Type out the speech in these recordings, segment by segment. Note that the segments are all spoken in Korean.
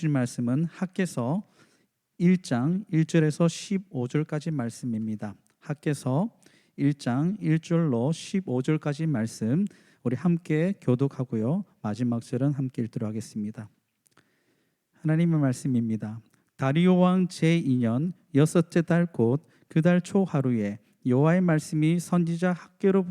주신 말씀은 학개서 1장 1절에서 15절까지 말씀입니다. 학개서 1장 1절로 15절까지 말씀 우리 함께 교독하고요. 마지막 절은 함께 읽도록 하겠습니다. 하나님의 말씀입니다. 다리오 왕 제2년 여섯째 달 곧 그 달 초 하루에 여호와의 말씀이 선지자 학개로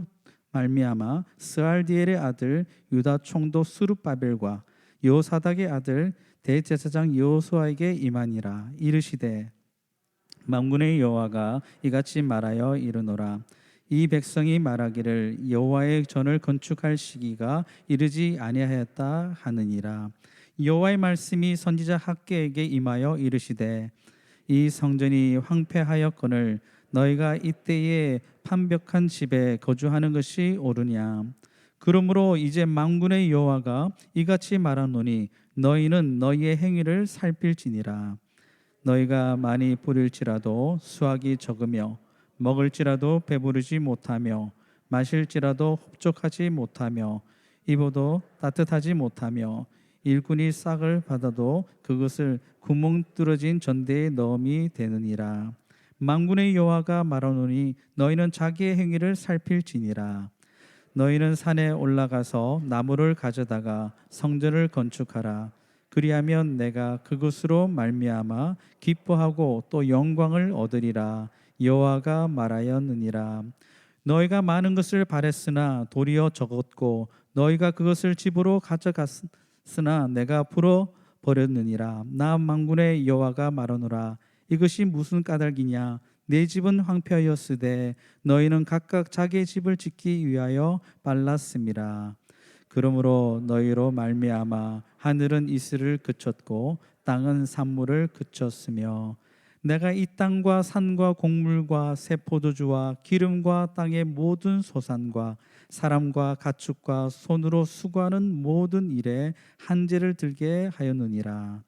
말미암아 스알디엘의 아들 유다 총독 스룹바벨과 여호사닥의 아들 대제사장 여호수아에게 임하니라. 이르시되 만군의 여호와가 이같이 말하여 이르노라. 이 백성이 말하기를 여호와의 전을 건축할 시기가 이르지 아니하였다 하느니라. 여호와의 말씀이 선지자 학개에게 임하여 이르시되 이 성전이 황폐하였거늘 너희가 이때에 판벽한 집에 거주하는 것이 옳으냐. 그러므로 이제 만군의 여호와가 이같이 말하노니 너희는 너희의 행위를 살필지니라. 너희가 많이 부릴지라도 수확이 적으며 먹을지라도 배부르지 못하며 마실지라도 흡족하지 못하며 입어도 따뜻하지 못하며 일꾼이 싹을 받아도 그것을 구멍 뚫어진 전대에 넣음이 되느니라. 만군의 여호와가 말하노니 너희는 자기의 행위를 살필지니라. 너희는 산에 올라가서 나무를 가져다가 성전을 건축하라. 그리하면 내가 그것으로 말미암아 기뻐하고 또 영광을 얻으리라. 여호와가 말하였느니라. 너희가 많은 것을 바랬으나 도리어 적었고 너희가 그것을 집으로 가져갔으나 내가 풀어 버렸느니라. 나 만군의 여호와가 말하노라. 이것이 무슨 까닭이냐. 내 집은 황폐하였으되 너희는 각각 자기의 집을 짓기 위하여 빨랐음이라. 그러므로 너희로 말미암아 하늘은 이슬을 그쳤고 땅은 산물을 그쳤으며 내가 이 땅과 산과 곡물과 새 포도주와 기름과 땅의 모든 소산과 사람과 가축과 손으로 수고하는 모든 일에 한제를 들게 하였느니라.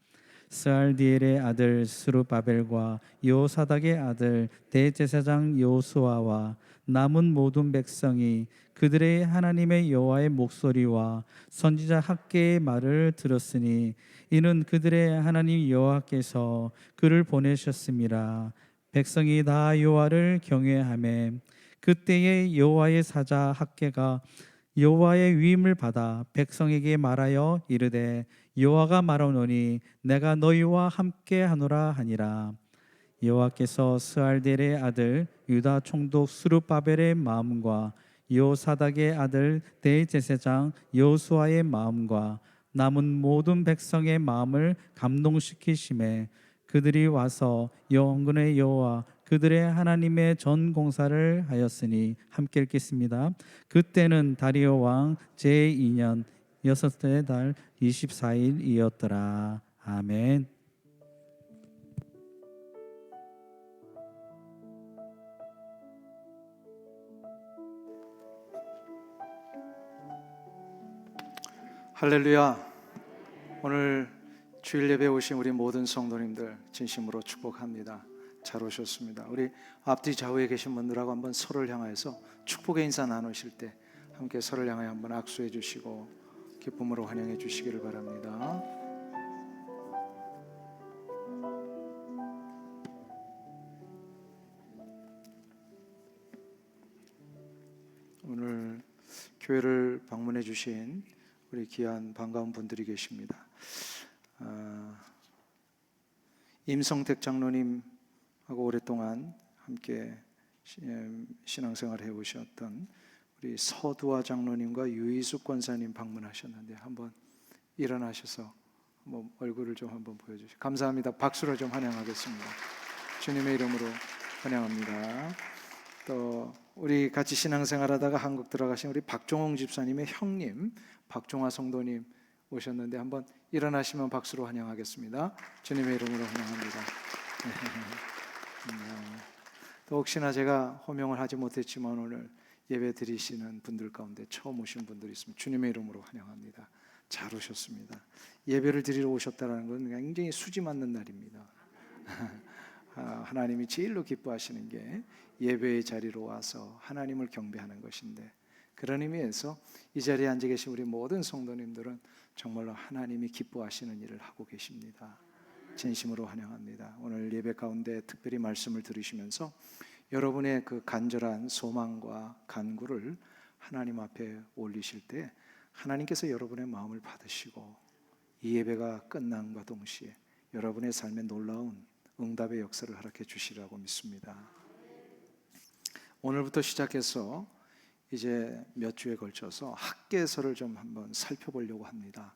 스알디엘의 아들 스룹바벨과 여호사닥의 아들 대제사장 여호수아와 남은 모든 백성이 그들의 하나님의 여호와의 목소리와 선지자 학개의 말을 들었으니 이는 그들의 하나님 여호와께서 그를 보내셨음이라. 백성이 다 여호와를 경외하매 그때에 여호와의 사자 학개가 여호와의 위임을 받아 백성에게 말하여 이르되 여호와가 말하노니 내가 너희와 함께 하노라 하니라. 여호와께서 스알델의 아들 유다 총독 스룹바벨의 마음과 여호사닥의 아들 대제사장 여호수아의 마음과 남은 모든 백성의 마음을 감동시키심에 그들이 와서 영원의 여호와 그들의 하나님의 전 공사를 하였으니 함께 읽겠습니다. 그때는 다리오 왕 제2년 여섯째 달 24일이었더라. 아멘. 할렐루야. 오늘 주일 예배에 오신 우리 모든 성도님들 진심으로 축복합니다. 잘 오셨습니다. 우리 앞뒤 좌우에 계신 분들하고 한번 서로를 향해서 축복의 인사 나누실 때 함께 서로를 향해 한번 악수해 주시고 기쁨으로 환영해 주시기를 바랍니다. 오늘 교회를 방문해 주신 우리 귀한 반가운 분들이 계십니다. 임성택 장로님하고 오랫동안 함께 신앙생활을 해오셨던 우리 서두아 장로님과 유희숙 권사님 방문하셨는데 한번 일어나셔서 한번 얼굴을 좀 한번 보여주시죠. 감사합니다. 박수로 좀 환영하겠습니다. 주님의 이름으로 환영합니다. 또 우리 같이 신앙생활하다가 한국 들어가신 우리 박종홍 집사님의 형님 박종화 성도님 오셨는데 한번 일어나시면 박수로 환영하겠습니다. 주님의 이름으로 환영합니다. 또 혹시나 제가 호명을 하지 못했지만 오늘 예배 드리시는 분들 가운데 처음 오신 분들이 있으면 주님의 이름으로 환영합니다. 잘 오셨습니다. 예배를 드리러 오셨다는 건 굉장히 수지 맞는 날입니다. 하나님이 제일로 기뻐하시는 게 예배의 자리로 와서 하나님을 경배하는 것인데, 그런 의미에서 이 자리에 앉아 계신 우리 모든 성도님들은 정말로 하나님이 기뻐하시는 일을 하고 계십니다. 진심으로 환영합니다. 오늘 예배 가운데 특별히 말씀을 들으시면서 여러분의 그 간절한 소망과 간구를 하나님 앞에 올리실 때 하나님께서 여러분의 마음을 받으시고 이 예배가 끝남과 동시에 여러분의 삶에 놀라운 응답의 역사를 허락해 주시라고 믿습니다. 오늘부터 시작해서 이제 몇 주에 걸쳐서 학개서를 좀 한번 살펴보려고 합니다.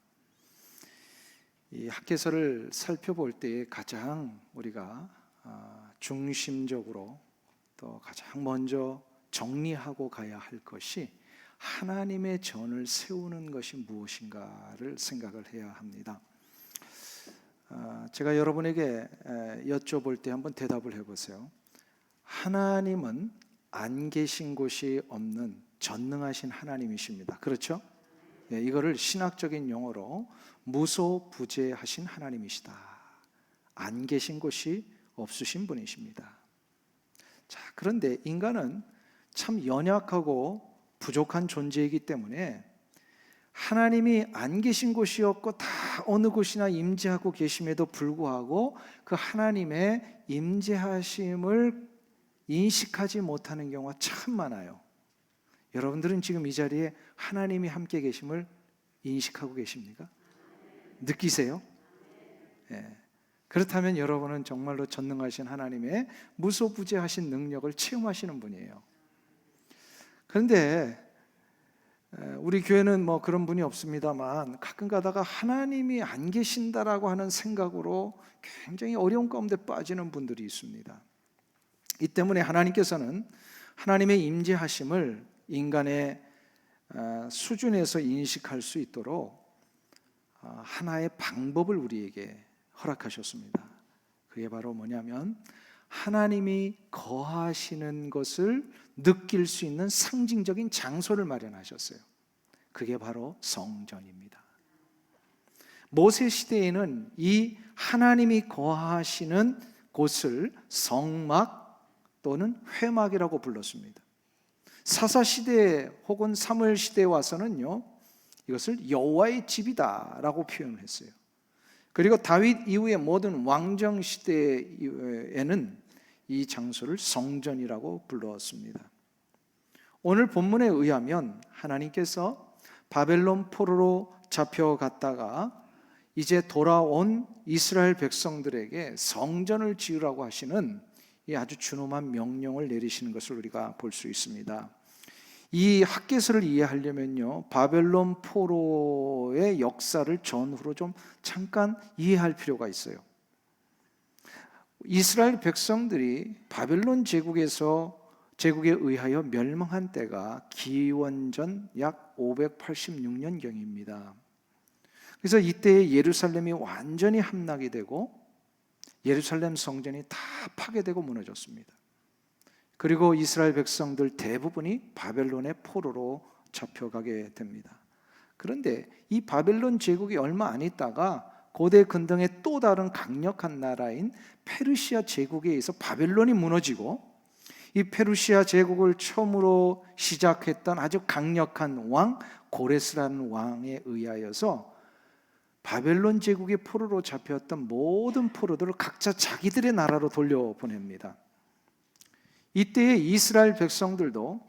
이 학개서를 살펴볼 때 가장 우리가 중심적으로 또 가장 먼저 정리하고 가야 할 것이 하나님의 전을 세우는 것이 무엇인가를 생각을 해야 합니다. 제가 여러분에게 여쭤볼 때 한번 대답을 해보세요. 하나님은 안 계신 곳이 없는 전능하신 하나님이십니다. 그렇죠? 이거를 신학적인 용어로 무소부재하신 하나님이시다. 안 계신 곳이 없으신 분이십니다. 자, 그런데 인간은 참 연약하고 부족한 존재이기 때문에 하나님이 안 계신 곳이 없고 다 어느 곳이나 임재하고 계심에도 불구하고 그 하나님의 임재하심을 인식하지 못하는 경우가 참 많아요. 여러분들은 지금 이 자리에 하나님이 함께 계심을 인식하고 계십니까? 느끼세요? 예. 그렇다면 여러분은 정말로 전능하신 하나님의 무소부재하신 능력을 체험하시는 분이에요. 그런데 우리 교회는 뭐 그런 분이 없습니다만 가끔 가다가 하나님이 안 계신다라고 하는 생각으로 굉장히 어려운 가운데 빠지는 분들이 있습니다. 이 때문에 하나님께서는 하나님의 임재하심을 인간의 수준에서 인식할 수 있도록 하나의 방법을 우리에게 허락하셨습니다. 그게 바로 뭐냐면 하나님이 거하시는 것을 느낄 수 있는 상징적인 장소를 마련하셨어요. 그게 바로 성전입니다. 모세 시대에는 이 하나님이 거하시는 곳을 성막 또는 회막이라고 불렀습니다. 사사 시대 혹은 사무엘 시대에 와서는요, 이것을 여호와의 집이다라고 표현을 했어요. 그리고 다윗 이후의 모든 왕정 시대에는 이 장소를 성전이라고 불렀습니다. 오늘 본문에 의하면 하나님께서 바벨론 포로로 잡혀갔다가 이제 돌아온 이스라엘 백성들에게 성전을 지으라고 하시는 이 아주 준엄한 명령을 내리시는 것을 우리가 볼 수 있습니다. 이 학개서를 이해하려면요, 바벨론 포로의 역사를 전후로 좀 잠깐 이해할 필요가 있어요. 이스라엘 백성들이 바벨론 제국에 의하여 멸망한 때가 기원전 약 586년경입니다. 그래서 이때 예루살렘이 완전히 함락이 되고 예루살렘 성전이 다 파괴되고 무너졌습니다. 그리고 이스라엘 백성들 대부분이 바벨론의 포로로 잡혀가게 됩니다. 그런데 이 바벨론 제국이 얼마 안 있다가 고대 근동의 또 다른 강력한 나라인 페르시아 제국에 의해서 바벨론이 무너지고 이 페르시아 제국을 처음으로 시작했던 아주 강력한 왕 고레스라는 왕에 의하여서 바벨론 제국의 포로로 잡혔던 모든 포로들을 각자 자기들의 나라로 돌려보냅니다. 이때에 이스라엘 백성들도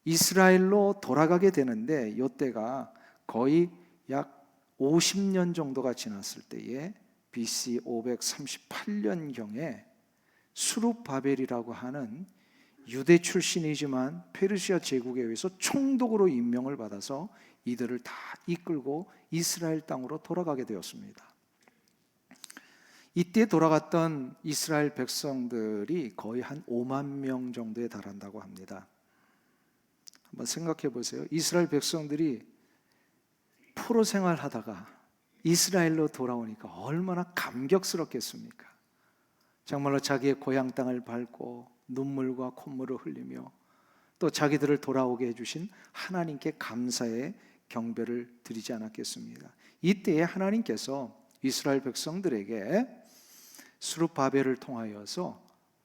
이스라엘로 돌아가게 되는데 이때가 거의 약 50년 정도가 지났을 때에 BC 538년경에 수룹바벨이라고 하는 유대 출신이지만 페르시아 제국에 의해서 총독으로 임명을 받아서 이들을 다 이끌고 이스라엘 땅으로 돌아가게 되었습니다. 이때 돌아갔던 이스라엘 백성들이 거의 한 5만 명 정도에 달한다고 합니다. 한번 생각해 보세요. 이스라엘 백성들이 포로 생활하다가 이스라엘로 돌아오니까 얼마나 감격스럽겠습니까? 정말로 자기의 고향 땅을 밟고 눈물과 콧물을 흘리며 또 자기들을 돌아오게 해주신 하나님께 감사의 경배를 드리지 않았겠습니까? 이때에 하나님께서 이스라엘 백성들에게 스룹바벨을 통하여서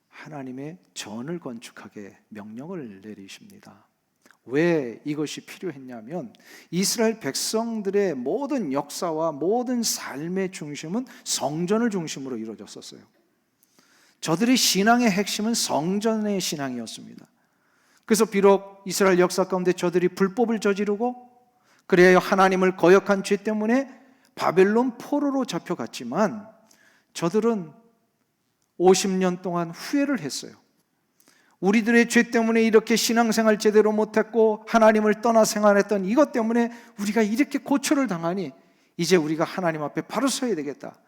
하나님의 전을 건축하게 명령을 내리십니다. 왜 이것이 필요했냐면 이스라엘 백성들의 모든 역사와 모든 삶의 중심은 성전을 중심으로 이루어졌었어요. 저들의 신앙의 핵심은 성전의 신앙이었습니다. 그래서 비록 이스라엘 역사 가운데 저들이 불법을 저지르고 그래야 하나님을 거역한 죄 때문에 바벨론 포로로 잡혀갔지만 저들은 50년 동안 후회를 했어요. 우리들의 죄 때문에 이렇게 신앙생활 제대로 못했고 하나님을 떠나 생활했던 이것 때문에 우리가 이렇게 고초를 당하니 이제 우리가 하나님 앞에 바로 서야 되겠다.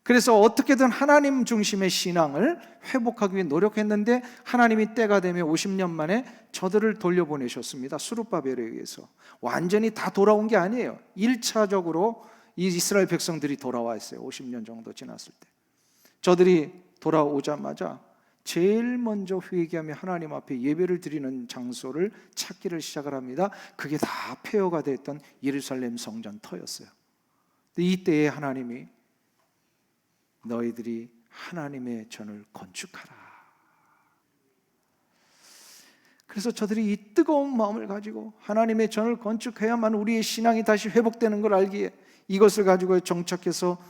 그래서 어떻게든 하나님 중심의 신앙을 회복하기 위해 노력했는데 하나님이 때가 되면 50년 만에 저들을 돌려보내셨습니다. 수룹바벨에 의해서. 완전히 다 돌아온 게 아니에요. 1차적으로 이 이스라엘 백성들이 돌아왔어요. 50년 정도 지났을 때. 저들이 돌아오자마자 제일 먼저 회개하며 하나님 앞에 예배를 드리는 장소를 찾기를 시작을 합니다. 그게 다 폐허가 됐던 예루살렘 성전 터였어요. 이때에 하나님이 너희들이 하나님의 전을 건축하라. 그래서 저들이 이 뜨거운 마음을 가지고 하나님의 전을 건축해야만 우리의 신앙이 다시 회복되는 걸 알기에 이것을 가지고 정착해서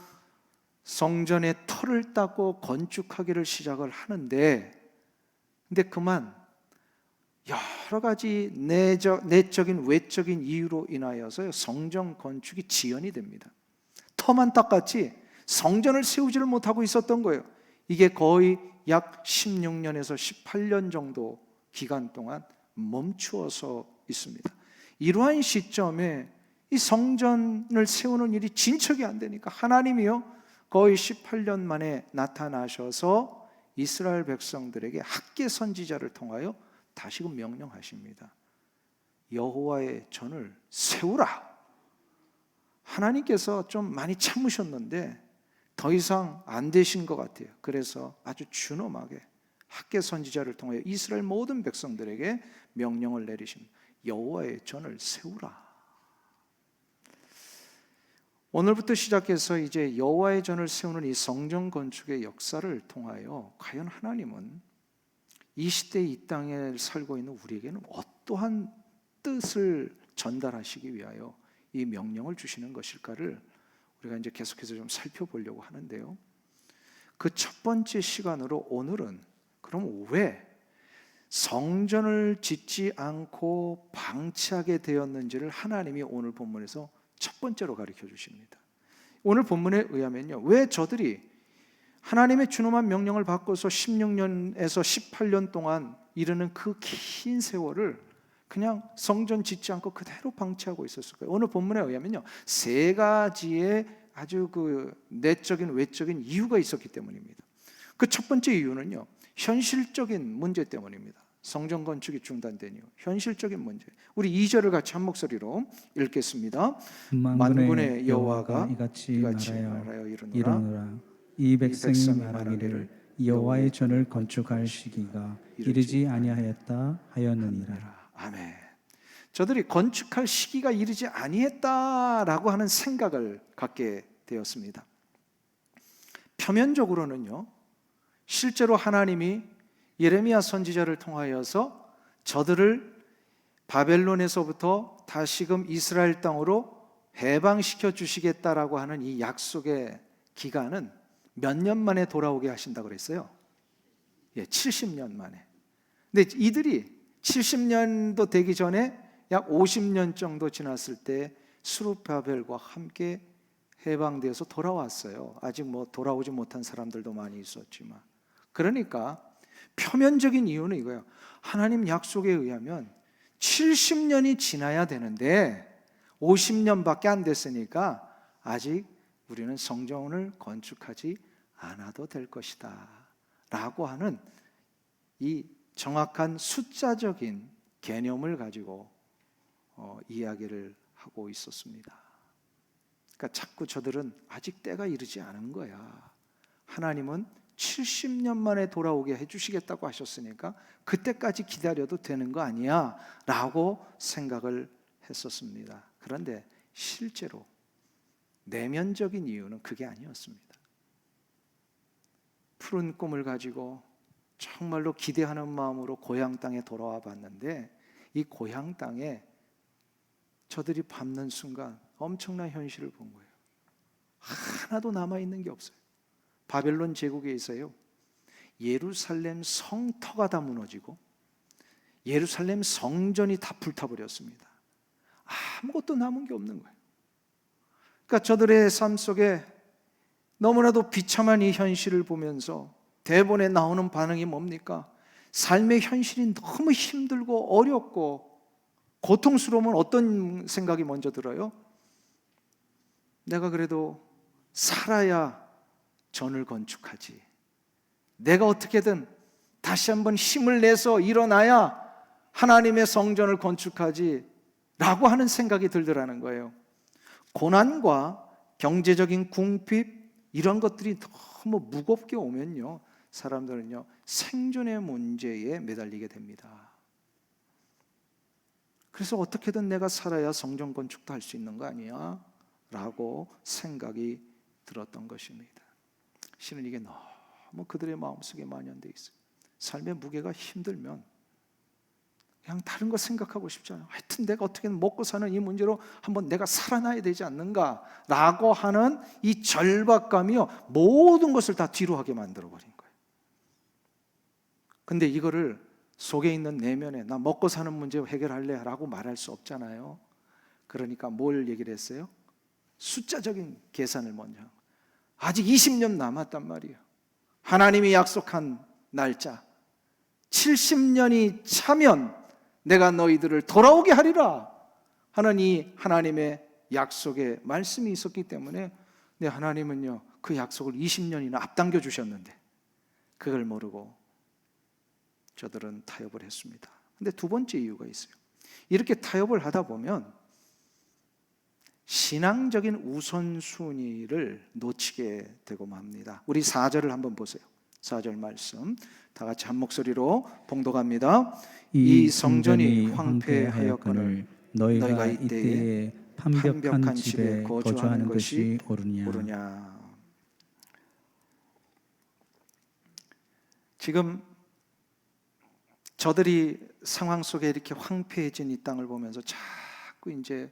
성전의 터를 닦고 건축하기를 시작을 하는데, 근데 그만 여러 가지 내적인 외적인 이유로 인하여서 성전 건축이 지연이 됩니다. 터만 닦았지 성전을 세우지를 못하고 있었던 거예요. 이게 거의 약 16년에서 18년 정도 기간 동안 멈추어서 있습니다. 이러한 시점에 이 성전을 세우는 일이 진척이 안 되니까 하나님이요 거의 18년 만에 나타나셔서 이스라엘 백성들에게 학개 선지자를 통하여 다시금 명령하십니다. 여호와의 전을 세우라. 하나님께서 좀 많이 참으셨는데 더 이상 안 되신 것 같아요. 그래서 아주 준엄하게 학개 선지자를 통하여 이스라엘 모든 백성들에게 명령을 내리십니다. 여호와의 전을 세우라. 오늘부터 시작해서 이제 여호와의 전을 세우는 이 성전 건축의 역사를 통하여 과연 하나님은 이 시대 이 땅에 살고 있는 우리에게는 어떠한 뜻을 전달하시기 위하여 이 명령을 주시는 것일까를 우리가 이제 계속해서 좀 살펴보려고 하는데요. 그 첫 번째 시간으로 오늘은 그럼 왜 성전을 짓지 않고 방치하게 되었는지를 하나님이 오늘 본문에서 첫 번째로 가르쳐 주십니다. 오늘 본문에 의하면요, 왜 저들이 하나님의 준엄한 명령을 받고서 16년에서 18년 동안 이르는 그 긴 세월을 그냥 성전 짓지 않고 그대로 방치하고 있었을까요? 오늘 본문에 의하면요, 세 가지의 아주 그 내적인 외적인 이유가 있었기 때문입니다. 그 첫 번째 이유는요, 현실적인 문제 때문입니다. 성전 건축이 중단된 이유, 현실적인 문제. 우리 2절을 같이 한 목소리로 읽겠습니다. 만군의 여호와가 이같이 말하여 이르노라. 이 백성이 말하기를 여호와의 전을 건축할 시기가 이르지 아니하였다 하였느니라. 아멘. 저들이 건축할 시기가 이르지 아니했다라고 하는 생각을 갖게 되었습니다. 표면적으로는요, 실제로 하나님이 예레미야 선지자를 통하여서 저들을 바벨론에서부터 다시금 이스라엘 땅으로 해방시켜 주시겠다라고 하는 이 약속의 기간은 몇 년 만에 돌아오게 하신다고 그랬어요? 70년 만에. 근데 이들이 70년도 되기 전에 약 50년 정도 지났을 때 스룹바벨과 함께 해방되어서 돌아왔어요. 아직 뭐 돌아오지 못한 사람들도 많이 있었지만, 그러니까 표면적인 이유는 이거예요. 하나님 약속에 의하면 70년이 지나야 되는데 50년밖에 안 됐으니까 아직 우리는 성전을 건축하지 않아도 될 것이다 라고 하는 이 정확한 숫자적인 개념을 가지고 이야기를 하고 있었습니다. 그러니까 자꾸 저들은 아직 때가 이르지 않은 거야. 하나님은 70년 만에 돌아오게 해주시겠다고 하셨으니까 그때까지 기다려도 되는 거 아니야 라고 생각을 했었습니다. 그런데 실제로 내면적인 이유는 그게 아니었습니다. 푸른 꿈을 가지고 정말로 기대하는 마음으로 고향 땅에 돌아와 봤는데 이 고향 땅에 저들이 밟는 순간 엄청난 현실을 본 거예요. 하나도 남아있는 게 없어요. 바벨론 제국에 있어요. 예루살렘 성터가 다 무너지고 예루살렘 성전이 다 불타버렸습니다. 아무것도 남은 게 없는 거예요. 그러니까 저들의 삶 속에 너무나도 비참한 이 현실을 보면서 대본에 나오는 반응이 뭡니까? 삶의 현실이 너무 힘들고 어렵고 고통스러우면 어떤 생각이 먼저 들어요? 내가 그래도 살아야 전을 건축하지. 내가 어떻게든 다시 한번 힘을 내서 일어나야 하나님의 성전을 건축하지 라고 하는 생각이 들더라는 거예요. 고난과 경제적인 궁핍 이런 것들이 너무 무겁게 오면요, 사람들은요 생존의 문제에 매달리게 됩니다. 그래서 어떻게든 내가 살아야 성전 건축도 할 수 있는 거 아니야? 라고 생각이 들었던 것입니다. 실은 이게 너무 그들의 마음속에 만연되어 있어요. 삶의 무게가 힘들면 그냥 다른 거 생각하고 싶잖아요. 하여튼 내가 어떻게든 먹고 사는 이 문제로 한번 내가 살아나야 되지 않는가라고 하는 이 절박감이요, 모든 것을 다 뒤로 하게 만들어버린 거예요. 근데 이거를 속에 있는 내면에 나 먹고 사는 문제 해결할래 라고 말할 수 없잖아요. 그러니까 뭘 얘기를 했어요? 숫자적인 계산을 먼저. 아직 20년 남았단 말이에요. 하나님이 약속한 날짜 70년이 차면 내가 너희들을 돌아오게 하리라 하는 이 하나님의 약속의 말씀이 있었기 때문에, 네, 하나님은요 그 약속을 20년이나 앞당겨 주셨는데 그걸 모르고 저들은 타협을 했습니다. 근데 두 번째 이유가 있어요. 이렇게 타협을 하다 보면 신앙적인 우선순위를 놓치게 되고 맙니다. 우리 4절을 한번 보세요. 4절 말씀 다 같이 한 목소리로 봉독합니다. 이 성전이 황폐하였거늘 너희가 이때에 판벽한 집에 거주하는 것이 옳으냐. 지금 저들이 상황 속에 이렇게 황폐해진 이 땅을 보면서 자꾸 이제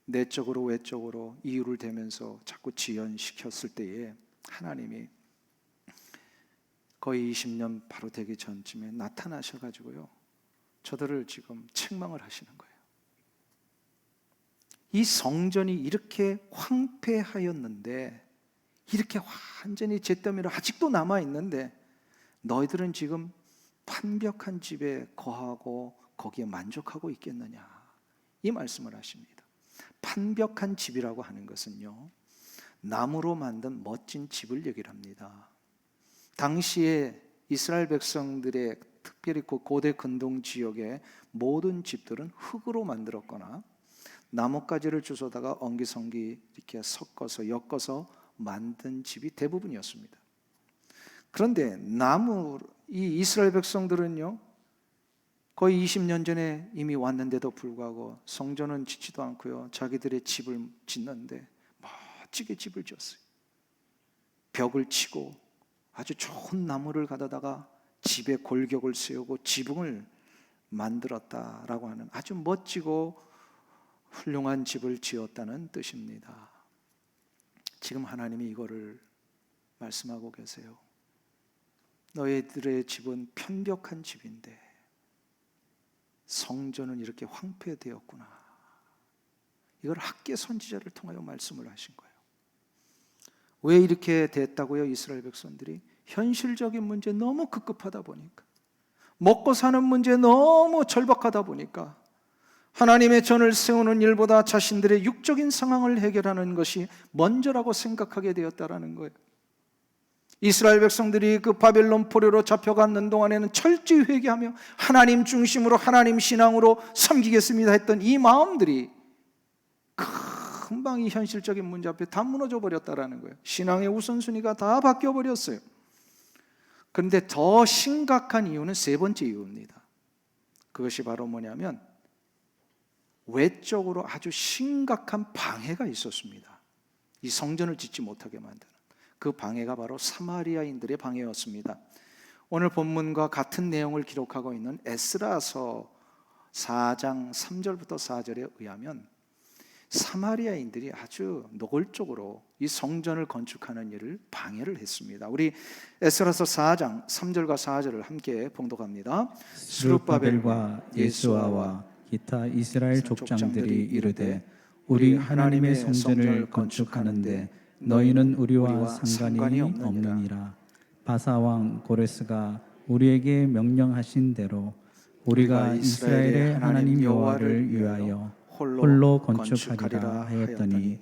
내적으로 외적으로 이유를 대면서 자꾸 지연시켰을 때에 하나님이 거의 20년 바로 되기 전쯤에 나타나셔가지고요 저들을 지금 책망을 하시는 거예요. 이 성전이 이렇게 황폐하였는데, 이렇게 완전히 잿더미로 아직도 남아있는데 너희들은 지금 판벽한 집에 거하고 거기에 만족하고 있겠느냐, 이 말씀을 하십니다. 판벽한 집이라고 하는 것은요 나무로 만든 멋진 집을 얘기를 합니다. 당시에 이스라엘 백성들의 특별히 고대 근동 지역의 모든 집들은 흙으로 만들었거나 나뭇가지를 주워다가 엉기성기 이렇게 섞어서 엮어서 만든 집이 대부분이었습니다. 그런데 이 이스라엘 백성들은요 거의 20년 전에 이미 왔는데도 불구하고 성전은 짓지도 않고요 자기들의 집을 짓는데 멋지게 집을 지었어요. 벽을 치고 아주 좋은 나무를 가져다가 집에 골격을 세우고 지붕을 만들었다라고 하는 아주 멋지고 훌륭한 집을 지었다는 뜻입니다. 지금 하나님이 이거를 말씀하고 계세요. 너희들의 집은 편벽한 집인데 성전은 이렇게 황폐되었구나. 이걸 학계 선지자를 통하여 말씀을 하신 거예요. 왜 이렇게 됐다고요? 이스라엘 백성들이 현실적인 문제 너무 급급하다 보니까, 먹고 사는 문제 너무 절박하다 보니까 하나님의 전을 세우는 일보다 자신들의 육적인 상황을 해결하는 것이 먼저라고 생각하게 되었다라는 거예요. 이스라엘 백성들이 그 바벨론 포로로 잡혀가는 동안에는 철저히 회개하며 하나님 중심으로 하나님 신앙으로 섬기겠습니다 했던 이 마음들이 금방 이 현실적인 문제 앞에 다 무너져 버렸다라는 거예요. 신앙의 우선순위가 다 바뀌어 버렸어요. 그런데 더 심각한 이유는 세 번째 이유입니다. 그것이 바로 뭐냐면 외적으로 아주 심각한 방해가 있었습니다. 이 성전을 짓지 못하게 만드는 그 방해가 바로 사마리아인들의 방해였습니다. 오늘 본문과 같은 내용을 기록하고 있는 에스라서 4장 3절부터 4절에 의하면 사마리아인들이 아주 노골적으로 이 성전을 건축하는 일을 방해를 했습니다. 우리 에스라서 4장 3절과 4절을 함께 봉독합니다. 스룹바벨과 예수아와 기타 이스라엘 족장들이 이르되 우리 하나님의 성전을 건축하는데 너희는 우리와 상관이 없느니라. 바사 왕 고레스가 우리에게 명령하신 대로 우리가 이스라엘의 하나님 여호와를 위하여 홀로 건축하리라 하였더니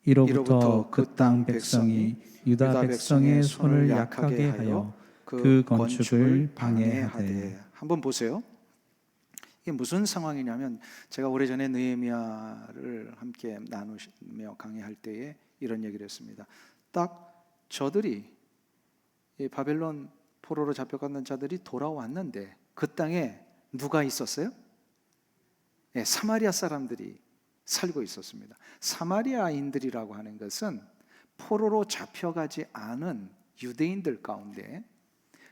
이로부터 그 땅 백성이 유다 백성의 손을 약하게 하여 그 건축을 방해하되. 한번 보세요. 이게 무슨 상황이냐면 제가 오래전에 느헤미야를 함께 나누며 강의할 때에 이런 얘기를 했습니다. 딱 저들이 이 바벨론 포로로 잡혀갔는 자들이 돌아왔는데 그 땅에 누가 있었어요? 네, 사마리아 사람들이 살고 있었습니다. 사마리아인들이라고 하는 것은 포로로 잡혀가지 않은 유대인들 가운데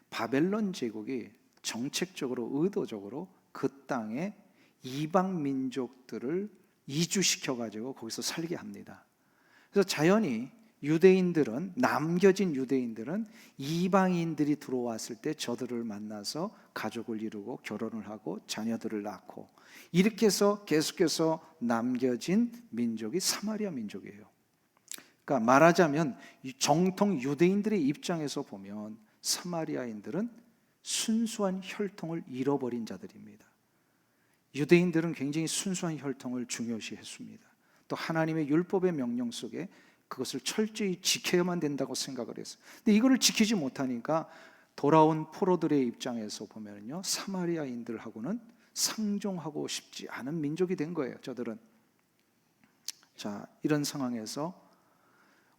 바벨론 제국이 정책적으로 의도적으로 그 땅에 이방 민족들을 이주시켜 가지고 거기서 살게 합니다. 그래서 자연히 유대인들은, 남겨진 유대인들은 이방인들이 들어왔을 때 저들을 만나서 가족을 이루고 결혼을 하고 자녀들을 낳고 이렇게 해서 계속해서 남겨진 민족이 사마리아 민족이에요. 그러니까 말하자면 정통 유대인들의 입장에서 보면 사마리아인들은 순수한 혈통을 잃어버린 자들입니다. 유대인들은 굉장히 순수한 혈통을 중요시했습니다. 또 하나님의 율법의 명령 속에 그것을 철저히 지켜야만 된다고 생각을 했어요. 근데 이거를 지키지 못하니까 돌아온 포로들의 입장에서 보면요, 사마리아인들하고는 상종하고 싶지 않은 민족이 된 거예요. 저들은. 자, 이런 상황에서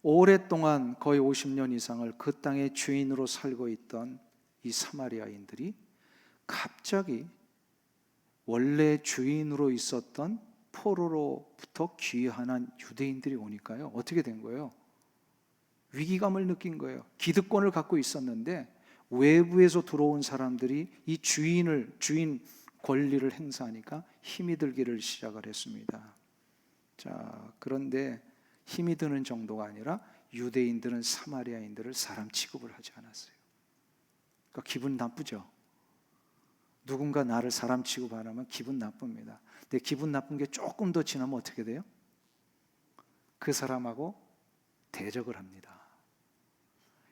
오랫동안 거의 50년 이상을 그 땅의 주인으로 살고 있던 이 사마리아인들이 갑자기 원래 주인으로 있었던 포로로부터 귀환한 유대인들이 오니까요, 어떻게 된 거예요? 위기감을 느낀 거예요. 기득권을 갖고 있었는데 외부에서 들어온 사람들이 이 주인 권리를 행사하니까 힘이 들기를 시작을 했습니다. 자, 그런데 힘이 드는 정도가 아니라 유대인들은 사마리아인들을 사람 취급을 하지 않았어요. 그러니까 기분 나쁘죠. 누군가 나를 사람 취급하면 기분 나쁩니다. 근데 기분 나쁜 게 조금 더 지나면 어떻게 돼요? 그 사람하고 대적을 합니다.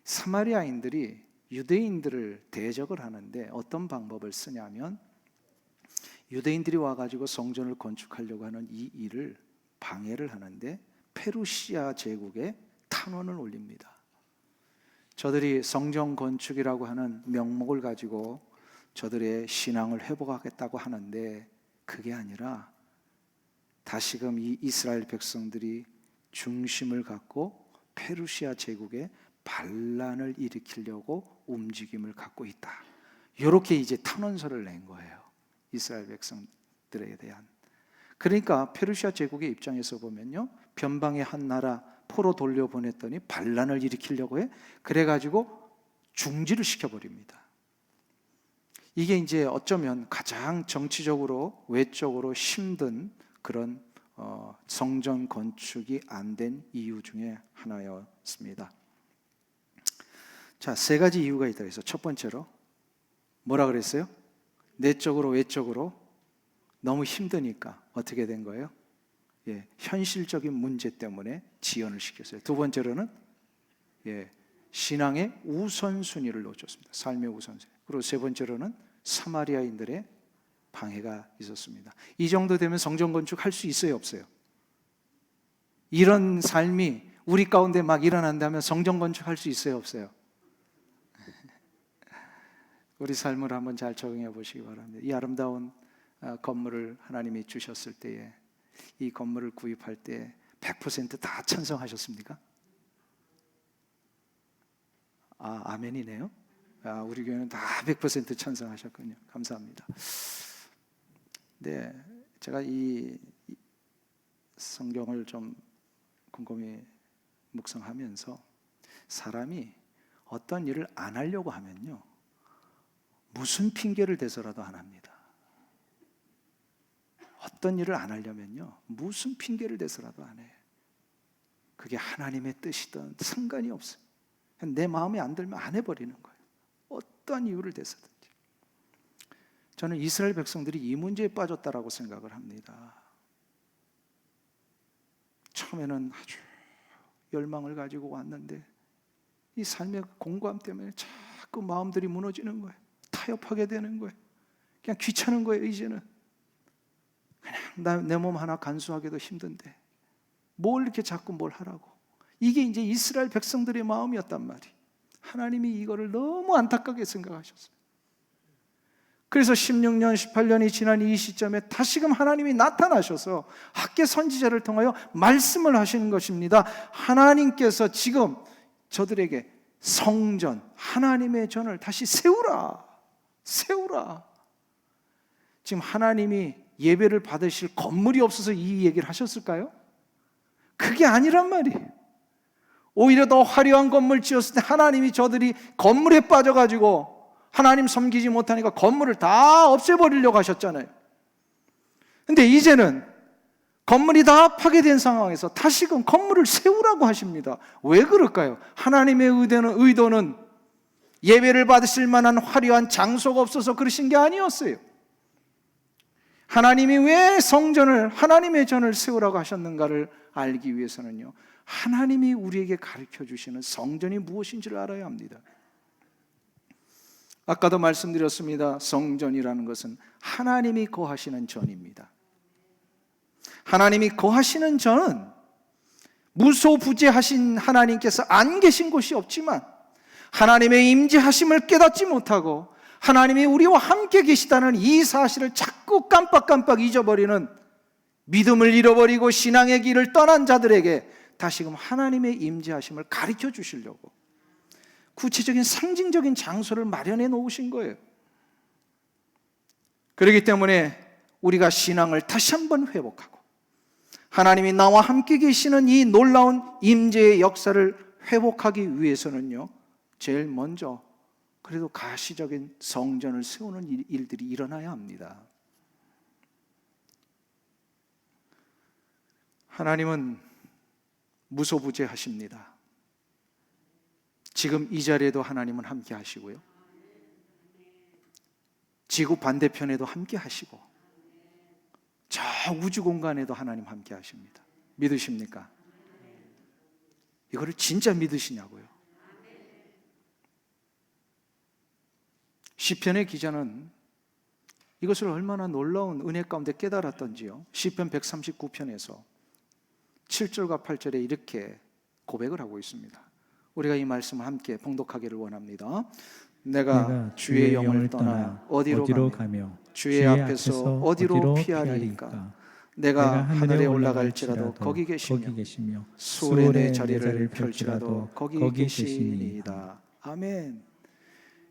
사마리아인들이 유대인들을 대적을 하는데 어떤 방법을 쓰냐면 유대인들이 와가지고 성전을 건축하려고 하는 이 일을 방해를 하는데 페르시아 제국에 탄원을 올립니다. 저들이 성전 건축이라고 하는 명목을 가지고 저들의 신앙을 회복하겠다고 하는데 그게 아니라 다시금 이 이스라엘 백성들이 중심을 갖고 페르시아 제국에 반란을 일으키려고 움직임을 갖고 있다. 이렇게 이제 탄원서를 낸 거예요. 이스라엘 백성들에 대한. 그러니까 페르시아 제국의 입장에서 보면요, 변방의 한 나라 포로 돌려보냈더니 반란을 일으키려고 해. 그래가지고 중지를 시켜버립니다. 이게 이제 어쩌면 가장 정치적으로 외적으로 힘든 그런 성전 건축이 안 된 이유 중에 하나였습니다. 자, 세 가지 이유가 있다 그래서 첫 번째로 뭐라 그랬어요? 내적으로 외적으로 너무 힘드니까 어떻게 된 거예요? 현실적인 문제 때문에 지연을 시켰어요. 두 번째로는 신앙의 우선순위를 놓쳤습니다. 삶의 우선순위. 그리고 세 번째로는 사마리아인들의 방해가 있었습니다. 이 정도 되면 성전 건축할 수 있어요, 없어요? 이런 삶이 우리 가운데 막 일어난다면 성전 건축할 수 있어요, 없어요? 우리 삶을 한번 잘 적용해 보시기 바랍니다. 이 아름다운 건물을 하나님이 주셨을 때에 이 건물을 구입할 때 100% 찬성하셨습니까? 아멘이네요. 우리 교회는 다 100% 찬성하셨군요. 감사합니다. 네, 제가 이 성경을 좀 곰곰이 묵상하면서 사람이 어떤 일을 안 하려고 하면요, 무슨 핑계를 대서라도 안 합니다. 어떤 일을 안 하려면요, 무슨 핑계를 대서라도 안 해. 그게 하나님의 뜻이든 상관이 없어요. 내 마음에 안 들면 안 해버리는 거예요. 어떤 이유를 대서든지. 저는 이스라엘 백성들이 이 문제에 빠졌다라고 생각을 합니다. 처음에는 아주 열망을 가지고 왔는데 이 삶의 공고함 때문에 자꾸 마음들이 무너지는 거예요. 타협하게 되는 거예요. 그냥 귀찮은 거예요. 이제는 그냥 내 몸 하나 간수하기도 힘든데 뭘 이렇게 자꾸 뭘 하라고. 이게 이제 이스라엘 백성들의 마음이었단 말이에요. 하나님이 이거를 너무 안타깝게 생각하셨어요. 그래서 16년, 18년이 지난 이 시점에 다시금 하나님이 나타나셔서 학개 선지자를 통하여 말씀을 하시는 것입니다. 하나님께서 지금 저들에게 성전, 하나님의 전을 다시 세우라. 세우라. 지금 하나님이 예배를 받으실 건물이 없어서 이 얘기를 하셨을까요? 그게 아니란 말이에요. 오히려 더 화려한 건물 지었을 때 하나님이 저들이 건물에 빠져가지고 하나님 섬기지 못하니까 건물을 다 없애버리려고 하셨잖아요. 근데 이제는 건물이 다 파괴된 상황에서 다시금 건물을 세우라고 하십니다. 왜 그럴까요? 하나님의 의도는 예배를 받으실 만한 화려한 장소가 없어서 그러신 게 아니었어요. 하나님이 왜 성전을, 하나님의 전을 세우라고 하셨는가를 알기 위해서는요, 하나님이 우리에게 가르쳐 주시는 성전이 무엇인지를 알아야 합니다. 아까도 말씀드렸습니다. 성전이라는 것은 하나님이 거하시는 전입니다. 하나님이 거하시는 전은 무소부재하신 하나님께서 안 계신 곳이 없지만 하나님의 임재하심을 깨닫지 못하고 하나님이 우리와 함께 계시다는 이 사실을 자꾸 깜빡깜빡 잊어버리는, 믿음을 잃어버리고 신앙의 길을 떠난 자들에게 다시금 하나님의 임재하심을 가르쳐 주시려고 구체적인 상징적인 장소를 마련해 놓으신 거예요. 그렇기 때문에 우리가 신앙을 다시 한번 회복하고 하나님이 나와 함께 계시는 이 놀라운 임재의 역사를 회복하기 위해서는요, 제일 먼저 그래도 가시적인 성전을 세우는 일들이 일어나야 합니다. 하나님은 무소부재하십니다. 지금 이 자리에도 하나님은 함께 하시고요, 지구 반대편에도 함께 하시고 저 우주 공간에도 하나님 함께 하십니다. 믿으십니까? 이거를 진짜 믿으시냐고요? 시편의 기자는 이것을 얼마나 놀라운 은혜 가운데 깨달았던지요, 시편 139편에서 7절과 8절에 이렇게 고백을 하고 있습니다. 우리가 이 말씀을 함께 봉독하기를 원합니다. 내가 주의 영을 떠나 어디로 가며 주의 앞에서 어디로 피하리까? 내가 하늘에 올라갈지라도 거기 계시며 수월에 내 자리를 펼치라도 거기 계시니이다. 아멘.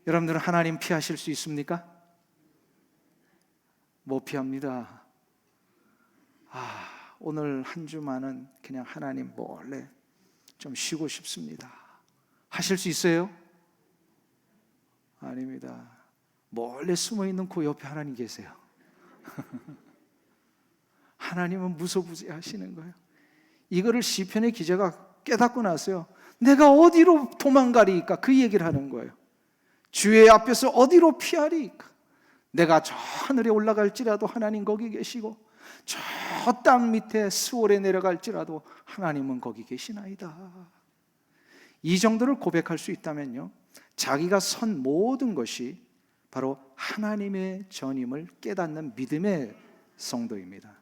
여러분들은 하나님 피하실 수 있습니까? 못 피합니다. 오늘 한 주만은 그냥 하나님 몰래 좀 쉬고 싶습니다. 하실 수 있어요? 아닙니다. 몰래 숨어있는 그 옆에 하나님 계세요. 하나님은 무소부재하시는 거예요. 이거를 시편의 기자가 깨닫고 나서요, 내가 어디로 도망가리까? 그 얘기를 하는 거예요. 주의 앞에서 어디로 피하리까? 내가 저 하늘에 올라갈지라도 하나님 거기 계시고 저 땅 밑에 수월에 내려갈지라도 하나님은 거기 계시나이다. 이 정도를 고백할 수 있다면요, 자기가 선 모든 것이 바로 하나님의 전임을 깨닫는 믿음의 성도입니다.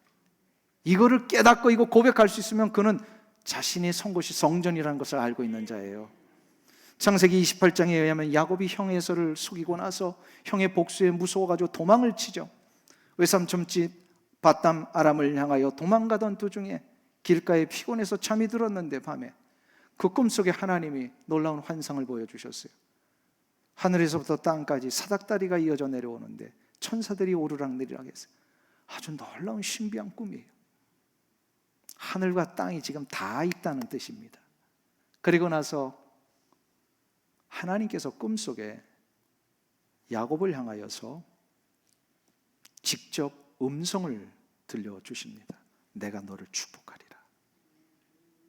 이거를 깨닫고 이거 고백할 수 있으면 그는 자신이 선 곳이 성전이라는 것을 알고 있는 자예요. 창세기 28장에 의하면 야곱이 형의 에서를 속이고 나서 형의 복수에 무서워가지고 도망을 치죠. 외삼촌집 밧담 아람을 향하여 도망가던 도중에 길가에 피곤해서 잠이 들었는데 밤에 그 꿈속에 하나님이 놀라운 환상을 보여주셨어요. 하늘에서부터 땅까지 사닥다리가 이어져 내려오는데 천사들이 오르락내리락 했어요. 아주 놀라운 신비한 꿈이에요. 하늘과 땅이 지금 다 있다는 뜻입니다. 그리고 나서 하나님께서 꿈속에 야곱을 향하여서 직접 음성을 들려주십니다. 내가 너를 축복하리라.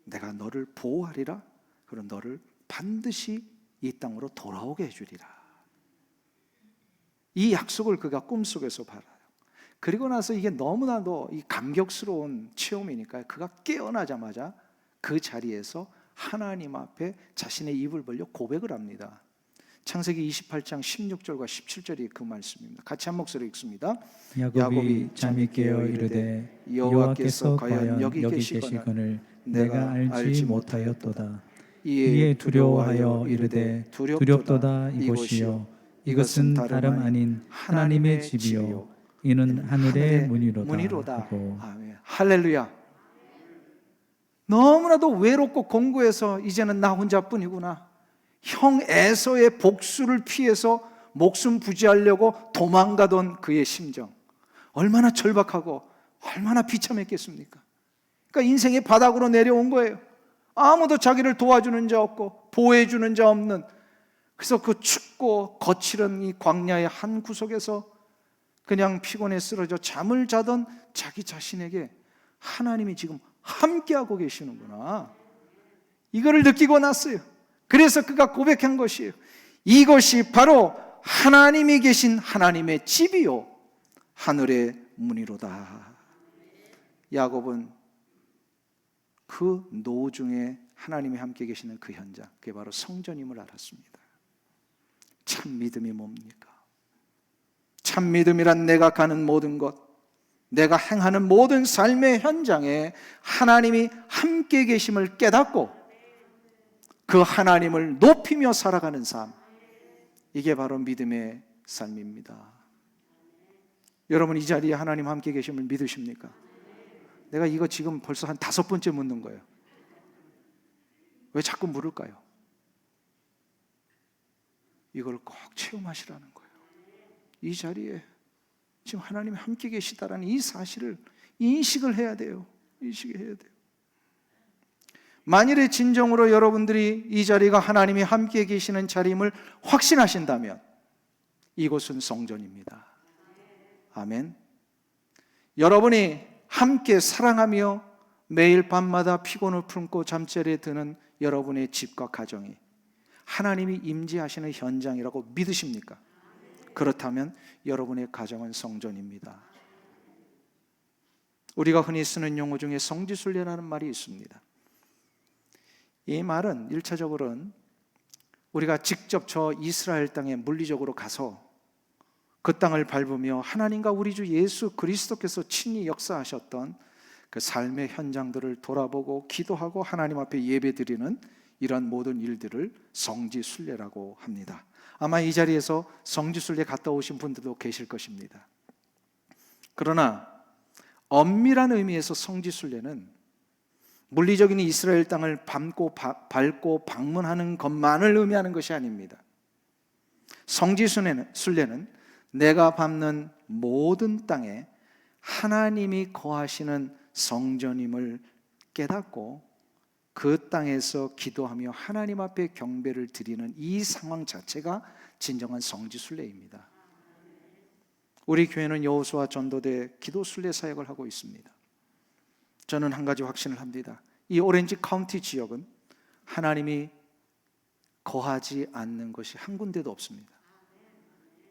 내가 너를 보호하리라. 그리고 너를 반드시 이 땅으로 돌아오게 해주리라. 이 약속을 그가 꿈속에서 받아요. 그리고 나서 이게 너무나도 이 감격스러운 체험이니까 그가 깨어나자마자 그 자리에서 하나님 앞에 자신의 입을 벌려 고백을 합니다. 창세기 28장 16절과 17절이 그 말씀입니다. 같이 한 목소리 읽습니다. 야곱이 잠이 깨어 이르되 여호와께서 과연 여기 계시거늘 내가 알지 못하였도다. 이에 두려워하여 이르되 두렵도다 이곳이요 이것은 다름 아닌 하나님의 집이요 이는 하늘의 문이로다 하고. 아멘. 할렐루야. 너무나도 외롭고 공고해서 이제는 나 혼자뿐이구나. 형 에서의 복수를 피해서 목숨 부지하려고 도망가던 그의 심정, 얼마나 절박하고 얼마나 비참했겠습니까? 그러니까 인생의 바닥으로 내려온 거예요. 아무도 자기를 도와주는 자 없고 보호해주는 자 없는, 그래서 그 춥고 거칠은 이 광야의 한 구석에서 그냥 피곤에 쓰러져 잠을 자던 자기 자신에게 하나님이 지금 함께하고 계시는구나, 이거를 느끼고 났어요. 그래서 그가 고백한 것이에요. 이것이 바로 하나님이 계신 하나님의 집이요 하늘의 문이로다. 야곱은 그 노중에 하나님이 함께 계시는 그 현장, 그게 바로 성전임을 알았습니다. 참 믿음이 뭡니까? 참 믿음이란 내가 가는 모든 것, 내가 행하는 모든 삶의 현장에 하나님이 함께 계심을 깨닫고 그 하나님을 높이며 살아가는 삶, 이게 바로 믿음의 삶입니다. 여러분, 이 자리에 하나님 함께 계심을 믿으십니까? 내가 이거 지금 벌써 한 5번째 묻는 거예요. 왜 자꾸 물을까요? 이걸 꼭 체험하시라는 거예요. 이 자리에 지금 하나님이 함께 계시다라는 이 사실을 인식을 해야 돼요. 인식해야 돼요. 만일에 진정으로 여러분들이 이 자리가 하나님이 함께 계시는 자리임을 확신하신다면 이곳은 성전입니다. 아멘. 여러분이 함께 사랑하며 매일 밤마다 피곤을 품고 잠자리에 드는 여러분의 집과 가정이 하나님이 임재하시는 현장이라고 믿으십니까? 그렇다면 여러분의 가정은 성전입니다. 우리가 흔히 쓰는 용어 중에 성지순례라는 말이 있습니다. 이 말은 1차적으로는 우리가 직접 저 이스라엘 땅에 물리적으로 가서 그 땅을 밟으며 하나님과 우리 주 예수 그리스도께서 친히 역사하셨던 그 삶의 현장들을 돌아보고 기도하고 하나님 앞에 예배드리는 이런 모든 일들을 성지순례라고 합니다. 아마 이 자리에서 성지순례 갔다 오신 분들도 계실 것입니다. 그러나 엄밀한 의미에서 성지순례는 물리적인 이스라엘 땅을 밟고 방문하는 것만을 의미하는 것이 아닙니다. 성지순례는 내가 밟는 모든 땅에 하나님이 거하시는 성전임을 깨닫고 그 땅에서 기도하며 하나님 앞에 경배를 드리는 이 상황 자체가 진정한 성지순례입니다. 우리 교회는 여호수아 전도대 기도순례 사역을 하고 있습니다. 저는 한 가지 확신을 합니다. 이 오렌지 카운티 지역은 하나님이 거하지 않는 것이 한 군데도 없습니다.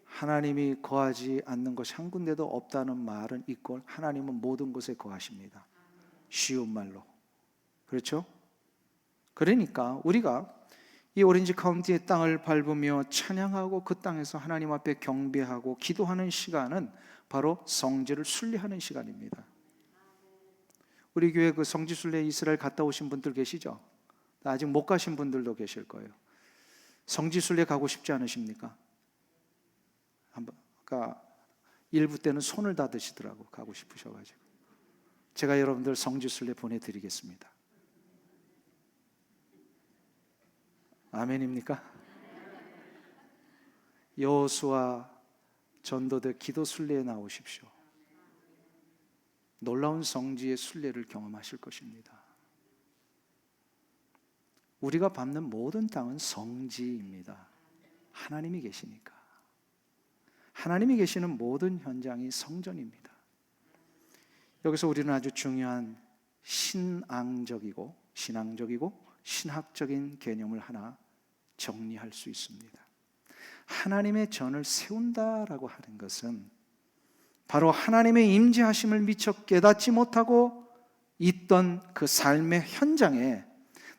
하나님이 거하지 않는 것이 한 군데도 없다는 말은 있고 하나님은 모든 곳에 거하십니다. 쉬운 말로. 그렇죠? 그러니까 우리가 이 오렌지 카운티의 땅을 밟으며 찬양하고 그 땅에서 하나님 앞에 경배하고 기도하는 시간은 바로 성지를 순례하는 시간입니다. 우리 교회 그 성지순례 이스라엘 갔다 오신 분들 계시죠? 아직 못 가신 분들도 계실 거예요. 성지순례 가고 싶지 않으십니까? 아까 일부 때는 손을 다 드시더라고, 가고 싶으셔가지고. 제가 여러분들 성지순례 보내드리겠습니다. 아멘입니까? 여호수아 전도대 기도순례에 나오십시오. 놀라운 성지의 순례를 경험하실 것입니다. 우리가 밟는 모든 땅은 성지입니다. 하나님이 계시니까. 하나님이 계시는 모든 현장이 성전입니다. 여기서 우리는 아주 중요한 신앙적이고 신학적인 개념을 하나 정리할 수 있습니다. 하나님의 전을 세운다라고 하는 것은 바로 하나님의 임재하심을 미처 깨닫지 못하고 있던 그 삶의 현장에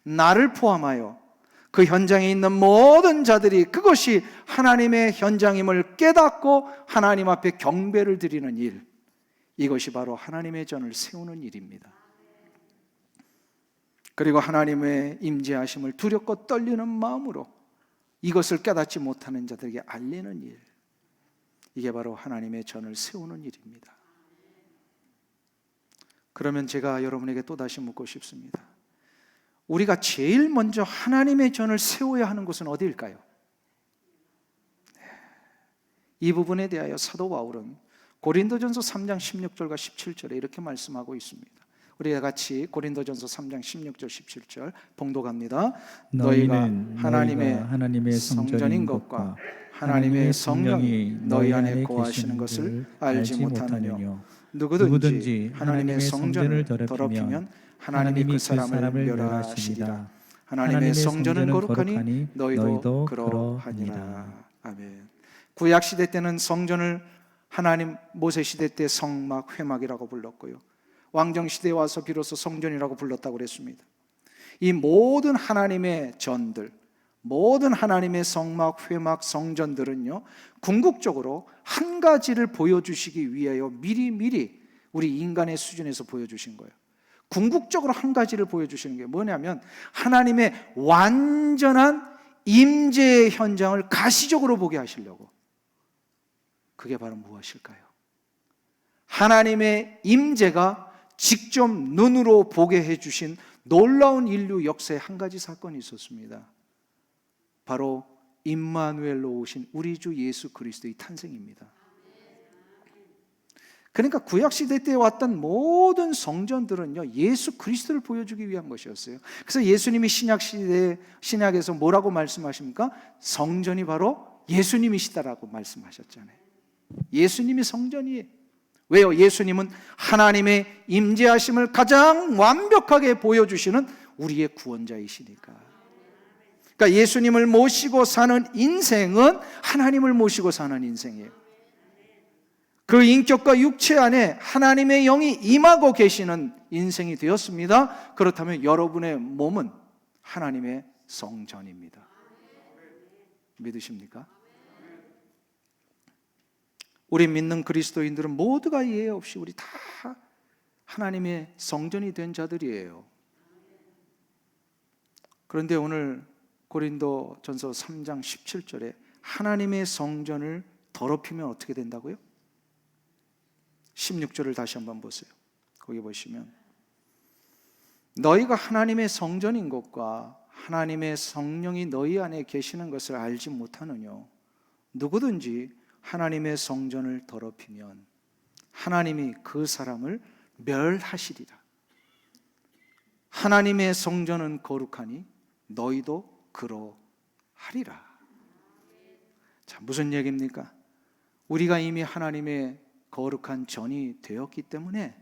나를 포함하여 그 현장에 있는 모든 자들이 그것이 하나님의 현장임을 깨닫고 하나님 앞에 경배를 드리는 일, 이것이 바로 하나님의 전을 세우는 일입니다. 그리고 하나님의 임재하심을 두렵고 떨리는 마음으로 이것을 깨닫지 못하는 자들에게 알리는 일, 이게 바로 하나님의 전을 세우는 일입니다. 그러면 제가 여러분에게 또다시 묻고 싶습니다. 우리가 제일 먼저 하나님의 전을 세워야 하는 곳은 어디일까요? 이 부분에 대하여 사도 바울은 고린도전서 3장 16절과 17절에 이렇게 말씀하고 있습니다. 우리가 같이 고린도전서 3장 16절 17절 봉독합니다. 너희가 하나님의 성전인 것과 하나님의 성령이 너희 안에 거하시는 것을 알지 못하느뇨. 누구든지 하나님의 성전을 더럽히면 하나님이 그 사람을 멸하시리라. 하나님의 성전은 거룩하니 너희도 그러하니라. 아멘. 구약 시대 때는 성전을 하나님 모세 시대 때 성막 회막이라고 불렀고요, 왕정 시대에 와서 비로소 성전이라고 불렀다고 그랬습니다. 이 모든 하나님의 전들, 모든 하나님의 성막, 회막, 성전들은요, 궁극적으로 한 가지를 보여주시기 위하여 미리 우리 인간의 수준에서 보여주신 거예요. 궁극적으로 한 가지를 보여주시는 게 뭐냐면 하나님의 완전한 임재의 현장을 가시적으로 보게 하시려고. 그게 바로 무엇일까요? 하나님의 임재가 직접 눈으로 보게 해주신 놀라운 인류 역사의 한 가지 사건이 있었습니다. 바로 임마누엘로 오신 우리 주 예수 그리스도의 탄생입니다. 그러니까 구약시대 때 왔던 모든 성전들은요, 예수 그리스도를 보여주기 위한 것이었어요. 그래서 예수님이 신약에서 뭐라고 말씀하십니까? 성전이 바로 예수님이시다라고 말씀하셨잖아요. 예수님이 성전이에요. 왜요? 예수님은 하나님의 임재하심을 가장 완벽하게 보여주시는 우리의 구원자이시니까. 그러니까 예수님을 모시고 사는 인생은 하나님을 모시고 사는 인생이에요. 그 인격과 육체 안에 하나님의 영이 임하고 계시는 인생이 되었습니다. 그렇다면 여러분의 몸은 하나님의 성전입니다. 믿으십니까? 우리 믿는 그리스도인들은 모두가 예외 없이 우리 다 하나님의 성전이 된 자들이에요. 그런데 오늘 고린도전서 3장 17절에 하나님의 성전을 더럽히면 어떻게 된다고요? 16절을 다시 한번 보세요. 거기 보시면 너희가 하나님의 성전인 것과 하나님의 성령이 너희 안에 계시는 것을 알지 못하느뇨. 누구든지 하나님의 성전을 더럽히면 하나님이 그 사람을 멸하시리라. 하나님의 성전은 거룩하니 너희도 그러하리라. 자, 무슨 얘기입니까? 우리가 이미 하나님의 거룩한 전이 되었기 때문에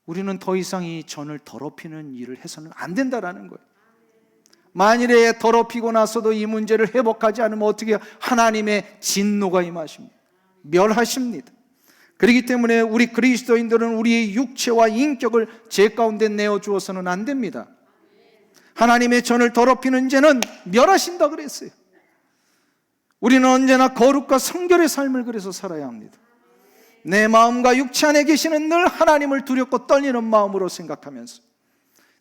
우리는 더 이상 이 전을 더럽히는 일을 해서는 안 된다라는 거예요. 만일에 더럽히고 나서도 이 문제를 회복하지 않으면 어떻게 해요? 하나님의 진노가 임하십니다. 멸하십니다. 그렇기 때문에 우리 그리스도인들은 우리의 육체와 인격을 제 가운데 내어주어서는 안 됩니다. 하나님의 전을 더럽히는 죄는 멸하신다 그랬어요. 우리는 언제나 거룩과 성결의 삶을 그래서 살아야 합니다. 내 마음과 육체 안에 계시는 늘 하나님을 두렵고 떨리는 마음으로 생각하면서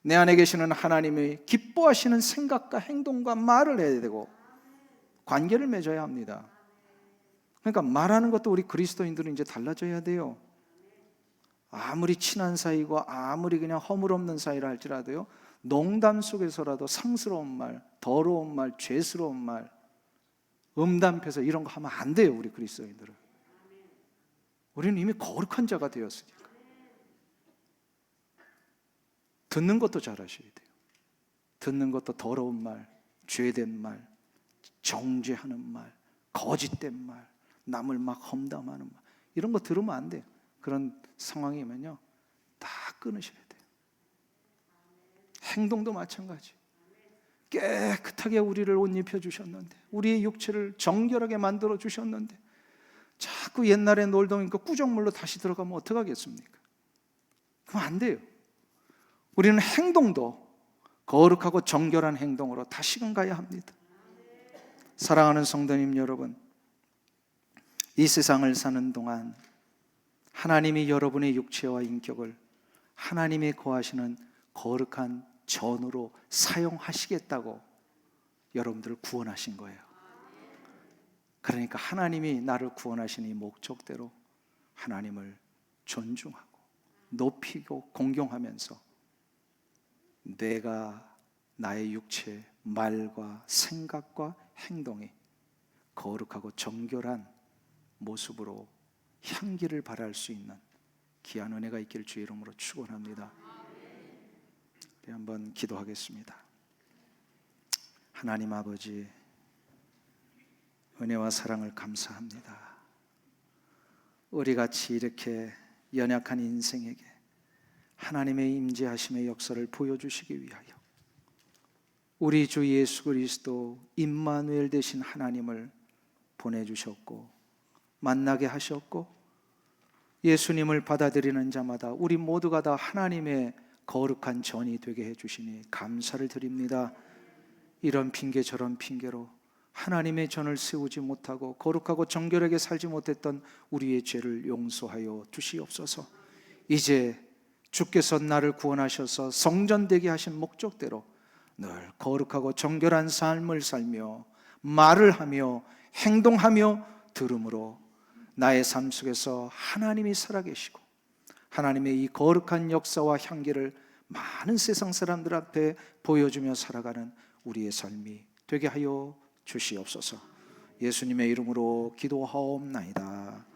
내 안에 계시는 하나님의 기뻐하시는 생각과 행동과 말을 해야 되고 관계를 맺어야 합니다. 그러니까 말하는 것도 우리 그리스도인들은 이제 달라져야 돼요. 아무리 친한 사이고 아무리 그냥 허물없는 사이라 할지라도요, 농담 속에서라도 상스러운 말, 더러운 말, 죄스러운 말, 음담패서 이런 거 하면 안 돼요. 우리 그리스도인들은. 우리는 이미 거룩한 자가 되었으니까. 듣는 것도 잘하셔야 돼요. 듣는 것도 더러운 말, 죄된 말, 정죄하는 말, 거짓된 말, 남을 막 험담하는 말, 이런 거 들으면 안 돼요. 그런 상황이면요, 끊으셔야 돼요. 행동도 마찬가지. 깨끗하게 우리를 옷 입혀주셨는데, 우리의 육체를 정결하게 만들어 주셨는데 자꾸 옛날에 놀던 꾸정물로 다시 들어가면 어떡하겠습니까? 그럼 안 돼요. 우리는 행동도 거룩하고 정결한 행동으로 다시금 가야 합니다. 사랑하는 성도님 여러분, 이 세상을 사는 동안 하나님이 여러분의 육체와 인격을 하나님이 거하시는 거룩한 전으로 사용하시겠다고 여러분들을 구원하신 거예요. 그러니까 하나님이 나를 구원하신 이 목적대로 하나님을 존중하고 높이고 공경하면서 내가 나의 육체, 말과 생각과 행동이 거룩하고 정결한 모습으로 향기를 발할 수 있는 귀한 은혜가 있기를 주의 이름으로 축원합니다. 우리 한번 기도하겠습니다. 하나님 아버지, 은혜와 사랑을 감사합니다. 우리같이 이렇게 연약한 인생에게 하나님의 임재하심의 역사를 보여주시기 위하여 우리 주 예수 그리스도 임마누엘 되신 하나님을 보내주셨고 만나게 하셨고, 예수님을 받아들이는 자마다 우리 모두가 다 하나님의 거룩한 전이 되게 해주시니 감사를 드립니다. 이런 핑계 저런 핑계로 하나님의 전을 세우지 못하고 거룩하고 정결하게 살지 못했던 우리의 죄를 용서하여 주시옵소서. 이제 주께서 나를 구원하셔서 성전되게 하신 목적대로 늘 거룩하고 정결한 삶을 살며 말을 하며 행동하며 들음으로 나의 삶 속에서 하나님이 살아계시고 하나님의 이 거룩한 역사와 향기를 많은 세상 사람들 앞에 보여주며 살아가는 우리의 삶이 되게 하여 주시옵소서. 예수님의 이름으로 기도하옵나이다.